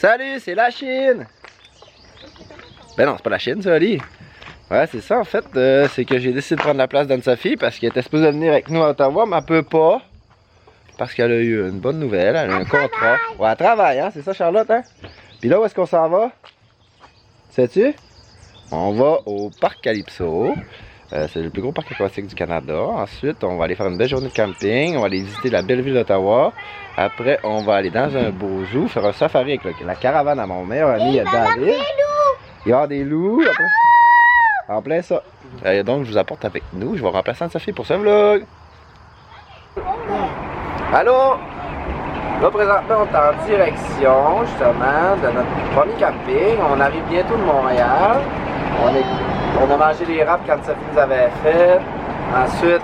Salut, c'est la Chine! Ben non, c'est pas la Chine, ça, Ali. Ouais, c'est ça, en fait. C'est que j'ai décidé de prendre la place d'Anne-Sophie parce qu'elle était supposée venir avec nous à Ottawa, mais elle peut pas. Parce qu'elle a eu une bonne nouvelle, elle a un contrat. Ouais, elle travaille, hein, c'est ça, Charlotte, hein? Puis là, où est-ce qu'on s'en va? Sais-tu? On va au parc Calypso. C'est le plus gros parc aquatique du Canada. Ensuite, on va aller faire une belle journée de camping. On va aller visiter la belle ville d'Ottawa. Après, on va aller dans un beau zoo, faire un safari avec la caravane à mon meilleur ami David. Il y aura des loups. Après. En plein ça. Donc, je vous apporte avec nous. Je vais remplacer Anne-Sophie pour ce vlog. Allô? Là, présentement, on est en direction, justement, de notre premier camping. On arrive bientôt de Montréal. On a mangé les râpes qu'Anne-Sophie nous avait fait. Ensuite,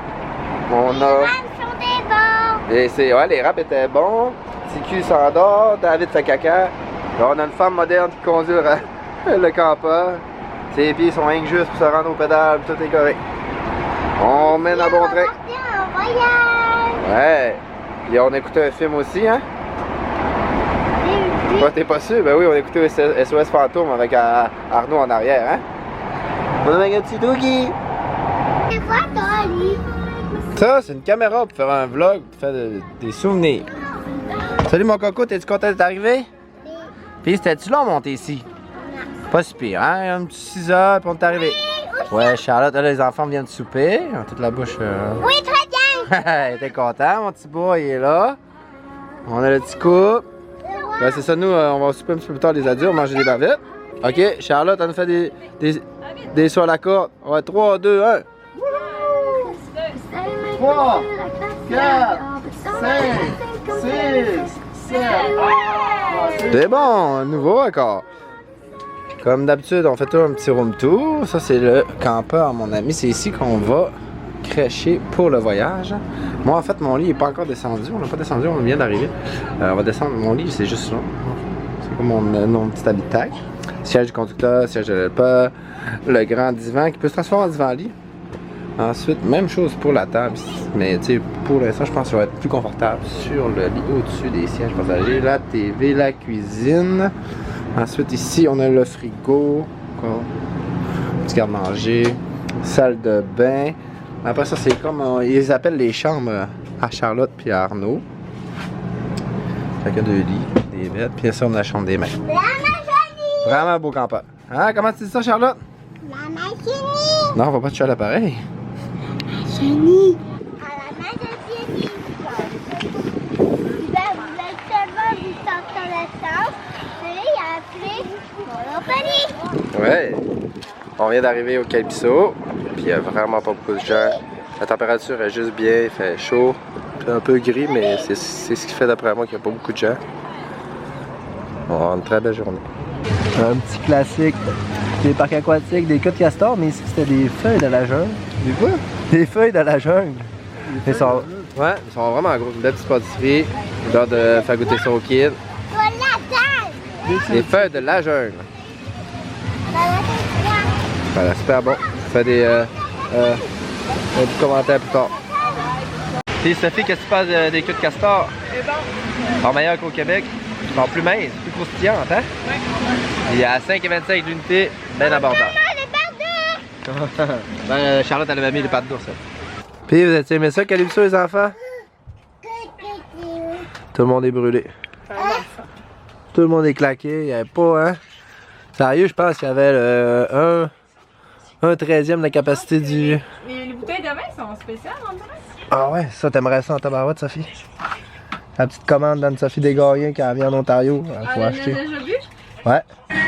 on a... Et ouais, les râpes étaient bons. TQ s'endort, David fait caca. Là, on a une femme moderne qui conduit le campeur. Ses pieds sont rien que juste pour se rendre au pédale, tout est correct. On mène à bon train. Ouais. Et on a écouté un film aussi, hein? Ouais, t'es pas sûr? Ben oui, on a écouté SOS Fantôme avec Arnaud en arrière, hein? On a un petit doggy! C'est quoi, toi, Ali? Ça, c'est une caméra pour faire un vlog, pour faire des souvenirs. Salut mon coco, t'es-tu content d'être arrivé? Oui. Puis c'était-tu long monter ici? Pas si pire, hein? Un petit 6 heures, puis on est arrivé. Ouais, Charlotte, là, les enfants viennent de souper. Ils ont toute la bouche. Oui, très bien! T'es content, mon petit bois, il est là. On a le petit couple. Ben, c'est ça, nous, on va souper un petit peu plus tard, les adultes, manger des bavettes. Ok, Charlotte, elle nous fait des sauts à la corde. Ouais, 3, 2, 1. 3, 4, 5, 6, 7. C'est bon, nouveau encore. Comme d'habitude, on fait tout un petit room tour. Ça, c'est le campeur, mon ami. C'est ici qu'on va crècher pour le voyage. Moi, en fait, mon lit n'est pas encore descendu. On n'a pas descendu, on vient d'arriver. On va descendre. Mon lit, c'est juste là. C'est comme mon petit habitacle. Siège du conducteur, siège de l'helper, le grand divan qui peut se transformer en divan-lit. Ensuite, même chose pour la table. Mais tu sais, pour l'instant, je pense que ça va être plus confortable sur le lit au-dessus des sièges passagers. La TV, la cuisine. Ensuite, ici, on a le frigo. Petit garde-manger. Salle de bain. Après ça, c'est comme... ils appellent les chambres à Charlotte puis à Arnaud. Chacun 2 lits, des bêtes. Puis ça, on a la chambre des maîtres. Vraiment beau campeur. Hein? Comment tu dis ça, Charlotte? La machine! Non, on va pas toucher à l'appareil. Chenille! À la machine! Vous voulez seulement du centre de sens, puis après, Ouais. On vient d'arriver au Calypso. Puis il n'y a vraiment pas beaucoup de gens. La température est juste bien, il fait chaud. C'est un peu gris, mais c'est ce qui fait d'après moi qu'il n'y a pas beaucoup de gens. On va avoir une très belle journée. Un petit classique des parcs aquatiques, des queues de castor, mais ici c'était des feuilles de la jungle. Des quoi? Des feuilles de la jungle. Ils sont vraiment gros. Une belle petite pâtisserie. Genre de faire goûter ça aux kids. Des feuilles de la jungle. Voilà, super bon. Je fais des commentaires plus tard. Puis Sophie, qu'est-ce que tu penses des queues de castor? C'est bon. Sont meilleures qu'au Québec. Sont plus minces, plus croustillantes, hein? Il y a 5,25 l'unité, bien abordable. Ben, Charlotte, elle avait mis les pattes d'ours. Puis, vous avez aimé ça, Calypso, les enfants? Tout le monde est brûlé. Tout le monde est claqué. Il n'y avait pas, hein? Sérieux, je pense qu'il y avait un 13e de la capacité du... Les bouteilles de vin sont spéciales, on dirait. Ah ouais, ça, t'aimerais ça en tabarouette, Sophie? La petite commande d'Anne-Sophie Desgagnés qui vient en Ontario. Il faut acheter. On a déjà vu? Ouais.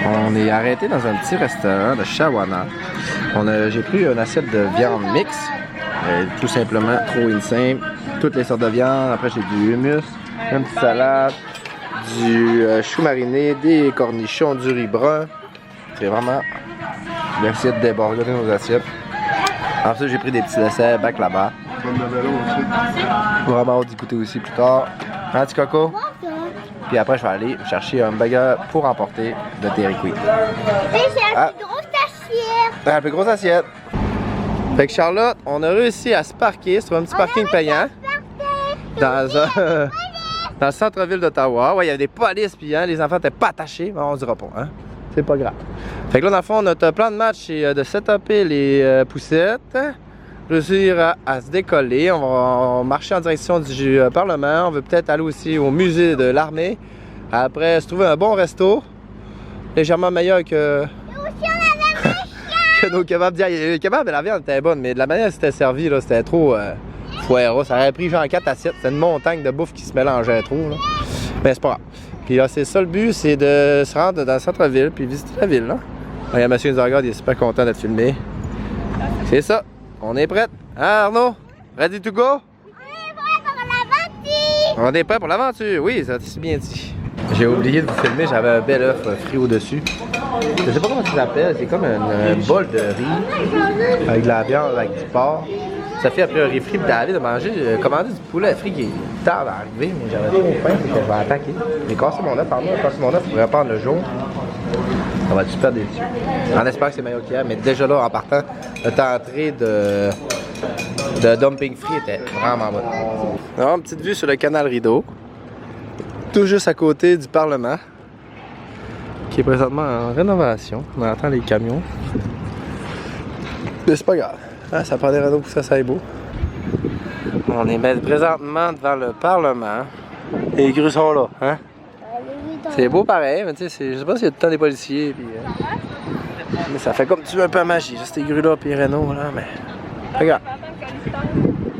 On est arrêté dans un petit restaurant de Shawana. J'ai pris une assiette de viande mixte. Tout simplement, trop simple. Toutes les sortes de viande. Après, j'ai du hummus, une petite salade, du chou mariné, des cornichons, du riz brun. C'est vraiment l'assiette déborder nos assiettes. Ensuite, j'ai pris des petits desserts baklava. Vraiment hâte d'y goûter aussi plus tard. Un petit coco. Puis après, je vais aller chercher un burger pour emporter de Dairy Queen. c'est la plus grosse assiette! La plus grosse assiette. Fait que Charlotte, on a réussi à se parquer sur un petit parking payant. Dans un... Dans le centre-ville d'Ottawa. Ouais, il y avait des polices, puis hein, les enfants étaient pas attachés. Mais on dira pas, hein. C'est pas grave. Fait que là, dans le fond, notre plan de match, c'est de setuper les poussettes. Réussir à se décoller. On va marcher en direction du Parlement. On veut peut-être aller aussi au musée de l'armée. Après, se trouver un bon resto. Légèrement meilleur que... que nos kebabs d'hier. Les kebabs et la viande était bonne, mais de la manière dont c'était servi, là, c'était trop foireux. Ça aurait pris genre 4 assiettes. C'était une montagne de bouffe qui se mélangeait trop. Là. Mais c'est pas grave. Puis là, c'est ça le but, c'est de se rendre dans le centre-ville puis visiter la ville. Là. Il y a monsieur qui nous regarde, il est super content d'être filmé. C'est ça. On est prêts. Hein, Arnaud? Ready to go? On est prêt pour l'aventure. On est prêt pour l'aventure. Oui, ça c'est bien dit. J'ai oublié de vous filmer, j'avais un bel œuf frit au-dessus. Je sais pas comment ça s'appelle, c'est comme un bol de riz avec de la viande, avec du porc. Sophie a pris un riz frit, puis David a commandé du poulet frit qui est tard à arriver, mais j'avais trop faim, donc je vais attaquer. J'ai cassé mon œuf, pardon, j'ai cassé mon œuf, je pourrais prendre le jaune. Ça va être super déçu. On espère que c'est meilleur qu'hier, mais déjà là, en partant, notre entrée de dumping frit était vraiment bonne. Alors, une petite vue sur le canal Rideau. Tout juste à côté du Parlement, qui est présentement en rénovation. On entend les camions. Mais c'est pas grave. Hein, ça prend des rénaux pour que ça aille beau. On est présentement devant le Parlement. Les grues sont là. Hein? C'est beau pareil, mais tu sais, je sais pas s'il y a tout le temps des policiers. Puis, mais ça fait comme tu veux un peu à magie, juste ces grues là puis les rénaux là. Mais regarde.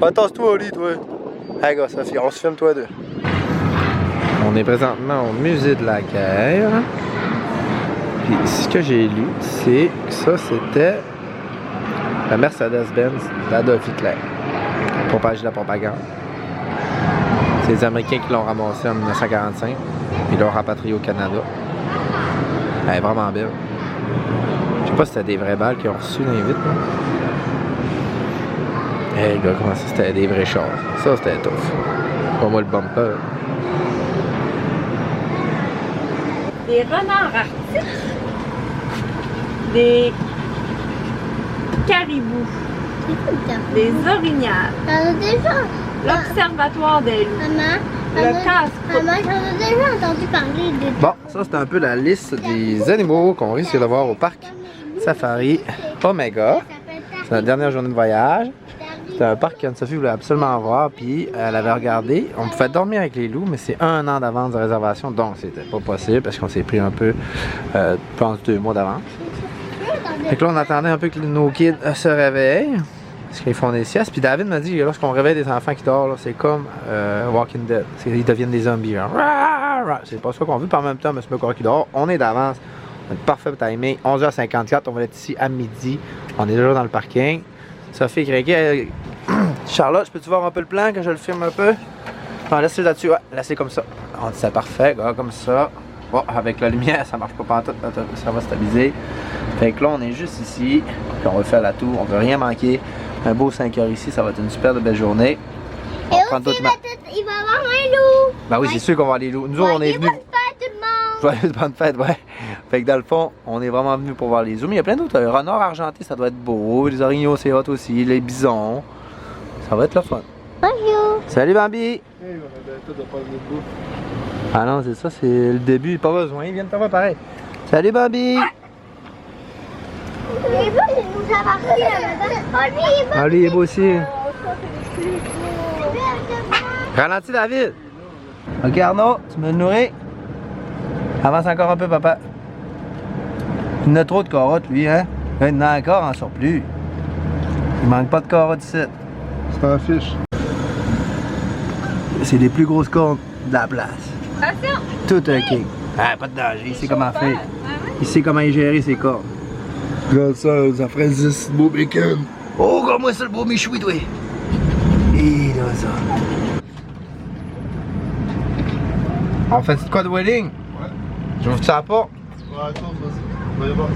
Attache-toi au lit, toi. Hey gars, Sophie, on se filme toi deux. On est présentement au musée de la guerre. Puis ce que j'ai lu, c'est que ça c'était la Mercedes-Benz d'Adolf Hitler. Pour propager la propagande. C'est les Américains qui l'ont ramassé en 1945. Puis l'ont rapatrié au Canada. Elle est vraiment belle. Je sais pas si c'était des vraies balles qu'ils ont reçues dans les vitres. Hey gars, comment ça c'était des vrais chars? Ça c'était tough. Pas moi le bumper. Des renards arctiques, des caribous, des orignales, l'observatoire des loups, le casse-croûte. Maman, j'en ai déjà entendu parler de... Bon, ça c'est un peu la liste des animaux qu'on risque de voir au parc Safari Omega. C'est la dernière journée de voyage. C'est un parc qu'Anne-Sophie voulait absolument voir, puis elle avait regardé. On pouvait dormir avec les loups, mais c'est 1 an d'avance de réservation, donc c'était pas possible parce qu'on s'est pris un peu, je pense, 2 mois d'avance. Fait que là, on attendait un peu que nos kids se réveillent, parce qu'ils font des siestes. Puis David m'a dit que lorsqu'on réveille des enfants qui dorment, c'est comme Walking Dead. Ils deviennent des zombies. C'est pas ça qu'on veut, puis en même temps, monsieur McCoy qui dort, on est d'avance. On est parfait timing. 11h54, on va être ici à midi. On est déjà dans le parking. Sophie Gréguet, Charlotte, peux-tu voir un peu le plan, que je le filme un peu? Non, laisse-le là-dessus, ouais, laissez comme ça. On dit c'est parfait, comme ça. Oh, avec la lumière, ça marche pas pantoute, ça va stabiliser. Fait que là, on est juste ici, puis on va faire la tour, on veut rien manquer. Un beau 5 heures ici, ça va être une super belle journée. Et aussi, il va y avoir un loup. Ben oui, c'est sûr qu'on va voir les loups. Nous autres, on est venus... Joyeuse bonne fête, ouais. Fait que dans le fond, on est vraiment venu pour voir les zooms. Il y a plein d'autres. Le renard argenté, ça doit être beau. Les orignaux, c'est hot aussi. Les bisons. Ça va être le fun. Bonjour. Salut Bambi. Ah non, c'est ça, c'est le début. Pas besoin, ils viennent te voir pareil. Salut Bambi. Ah, lui, il est beau aussi. Ralentis, David. Ok, Arnaud, tu me le nourris? Avance encore un peu, papa. Il en a trop de carottes, lui, hein? Il en a encore en surplus. Il manque pas de carottes ici. C'est un fiche. C'est les plus grosses cornes de la place. Attention! Tout un king. Ah, pas de danger, il sait comment faire. Il sait comment y gérer ses cornes. Regarde ça, ça ferait 10 beaux bacon. Oh, regarde-moi ça, le beau méchoui, toi. Et là, ça. On fait quoi de wedding? Ouais. J'ouvre ça pas? Ouais, attends, vas-y. Va y voir.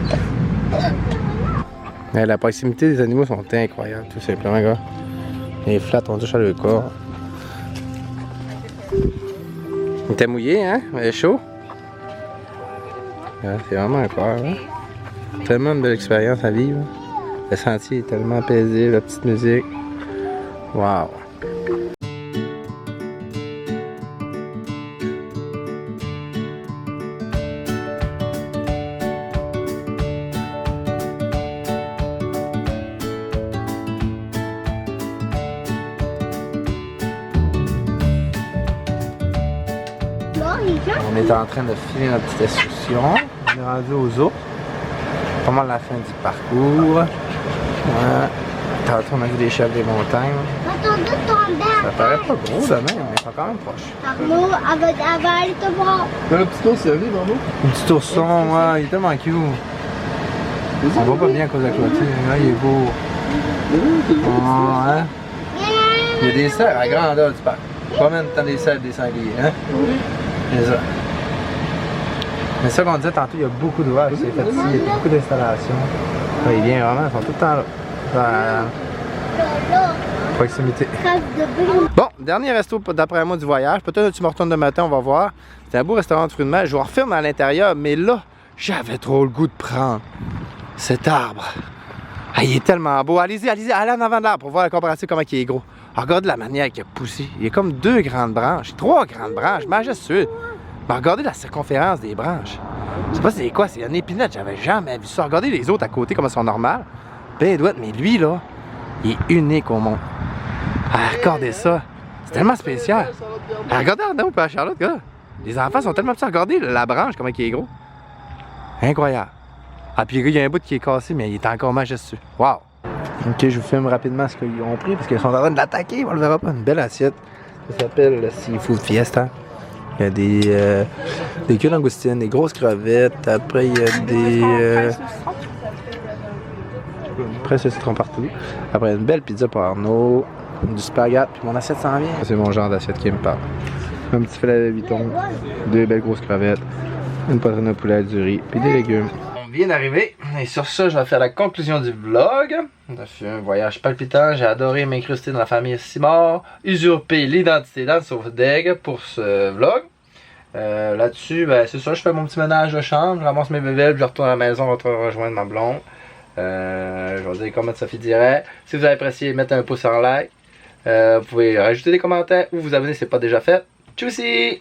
La proximité des animaux sont incroyables, tout simplement, gars. Les flats, on touche à le corps. Il était mouillé, hein? Il est chaud. Ouais, c'est vraiment incroyable, hein? Tellement une belle expérience à vivre. Le sentier est tellement paisible, la petite musique. Wow! On est en train de filer notre petite excursion. On est rendu aux eaux. Pas mal la fin du parcours. Ouais. Tantôt on a vu des chefs des montagnes. Ça paraît pas gros de même, mais ils sont quand même proches. Arnaud, elle va aller te voir. Fais le petit ours, il arrive, Arnaud. Un petit ourson, ouais, il est tellement cute. On voit pas bien à cause de la clôture. Là, il est beau. Ah, hein? Il y a des cerfs à grandeur du parc. Combien de temps des cerfs des sangliers, hein? C'est ça. Mais ça qu'on disait tantôt, il y a beaucoup d'ouvrages, c'est fait ici, il y a beaucoup d'installations. Ouais, il vient vraiment, ils sont tout le temps là. Proximité. Bon, dernier resto d'après moi du voyage. Peut-être que tu me retournes de matin, on va voir. C'est un beau restaurant de fruits de mer. Je vous refilme à l'intérieur, mais là, j'avais trop le goût de prendre cet arbre. Ah, il est tellement beau. Allez-y, allez-y, allez en avant de l'arbre pour voir la comparatif comment il est gros. Regardez la manière qu'il a poussé. Il y a comme 2 grandes branches, 3 grandes branches, majestueux. Mais regardez la circonférence des branches. Je sais pas c'est quoi, c'est un épinette, j'avais jamais vu ça. Regardez les autres à côté comme elles sont normales. Ben douette, mais lui là, il est unique au monde. Ah, regardez ça. C'est tellement spécial. Ah, regardez Arnaud et Charlotte, gars. Les enfants sont tellement petits. Regardez la branche, comment il est gros. Incroyable. Ah, puis il y a un bout qui est cassé, mais il est encore majestueux. Wow! Ok, je vous filme rapidement ce qu'ils ont pris parce qu'ils sont en train de l'attaquer. On le verra pas. Une belle assiette. Ça s'appelle le Seafood Fiesta. Il y a des queues d'angoustine, des grosses crevettes. Après, il y a des. Après, ce citron partout. Après, une belle pizza pour Arnaud. Du spaghette. Puis mon assiette s'en vient. C'est mon genre d'assiette qui me parle. Un petit filet de viton. 2 belles grosses crevettes. Une poitrine de poulet, du riz. Puis des légumes. On vient d'arriver. Et sur ça, je vais faire la conclusion du vlog. On a fait un voyage palpitant. J'ai adoré m'incruster dans la famille Simard. Usurper l'identité dans le sauve-deg pour ce vlog. Là-dessus, ben, c'est ça. Je fais mon petit ménage de chambre. Je ramasse mes bébés. Puis je retourne à la maison. Rejoindre ma blonde. Je vais dire comment Sophie dirait. Si vous avez apprécié, mettez un pouce en like. Vous pouvez rajouter des commentaires ou vous abonner si ce n'est pas déjà fait. Tchussy!